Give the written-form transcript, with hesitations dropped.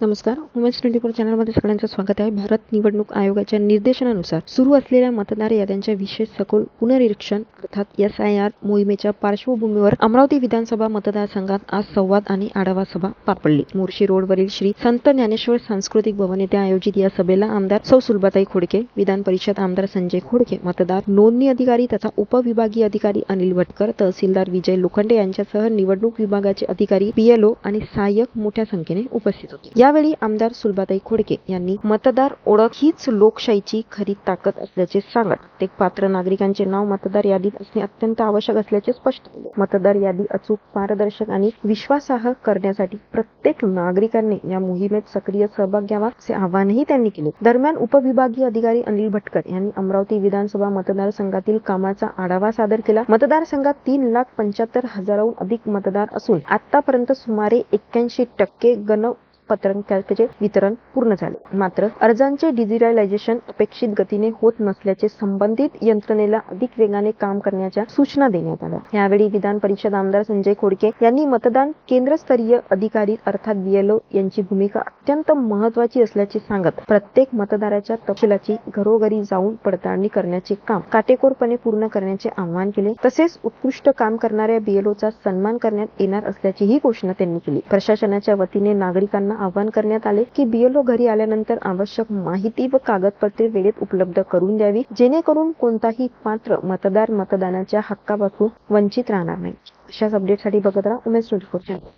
नमस्कार. उमेश 24 चॅनलमध्ये सगळ्यांचं स्वागत आहे. भारत निवडणूक आयोगाच्या निर्देशनानुसार सुरू असलेल्या मतदार याद्यांच्या विशेष सखोल पुनरीक्षण अर्थात SIR मोहिमेच्या पार्श्वभूमीवर अमरावती विधानसभा मतदारसंघात आज संवाद आणि आढावा सभा पार पडली. मोर्शी रोडवरील श्री संत ज्ञानेश्वर सांस्कृतिक भवन येथे आयोजित या सभेला आमदार सौ सुलभाताई खोडके, विधान परिषद आमदार संजय खोडके, मतदार नोंदणी अधिकारी तथा उपविभागीय अधिकारी अनिल भटकर, तहसीलदार विजय लोखंडे यांच्यासह निवडणूक विभागाचे अधिकारी, BLO आणि सहाय्यक मोठ्या संख्येने उपस्थित होते. यावेळी आमदार सुलभाताई खोडके यांनी मतदार ओळख हीच लोकशाहीची खरी ताकद असल्याचे सांगत प्रत्येक पात्र नागरिकांचे नाव मतदार यादीत असणे अत्यंत आवश्यक असल्याचे स्पष्ट केले. मतदार यादी अचूक, पारदर्शक आणि विश्वासार्ह करण्यासाठी प्रत्येक नागरिकांनी या मोहिमेत सक्रिय सहभाग घ्यावा असे आवाहनही त्यांनी केले. दरम्यान उपविभागीय अधिकारी अनिल भटकर यांनी अमरावती विधानसभा मतदारसंघातील कामाचा आढावा सादर केला. मतदारसंघात 3,75,000हून अधिक मतदार असून आतापर्यंत सुमारे 81% पत्रांचे वितरण पूर्ण झाले. मात्र अर्जांचे डिजिटलायझेशन अपेक्षित गतीने होत नसल्याचे संबंधित यंत्रणेला अधिक वेगाने काम करण्याच्या सूचना देण्यात आल्या. यावेळी विधान परिषद आमदार संजय खोडके यांनी मतदान केंद्रस्तरीय अधिकारी अर्थात BLO यांची भूमिका अत्यंत महत्त्वाची असल्याचे सांगत प्रत्येक मतदाराच्या तपशिलाची घरोघरी जाऊन पडताळणी करण्याचे काम काटेकोरपणे पूर्ण करण्याचे आवाहन केले. तसेच उत्कृष्ट काम करणाऱ्या BLOचा सन्मान करण्यात येणार असल्याचीही घोषणा त्यांनी केली. प्रशासनाच्या वतीने नागरिकांना आवाहन करण्यात आले की BLO घरी आल्यानंतर आवश्यक माहिती व कागदपत्रे वेळेत उपलब्ध करून द्यावी, जेणेकरून कोणताही पात्र मतदार मतदानाच्या हक्कापासून वंचित राहणार नाही. अशाच अपडेटसाठी बघत राहा उमेश 24 चॅनल.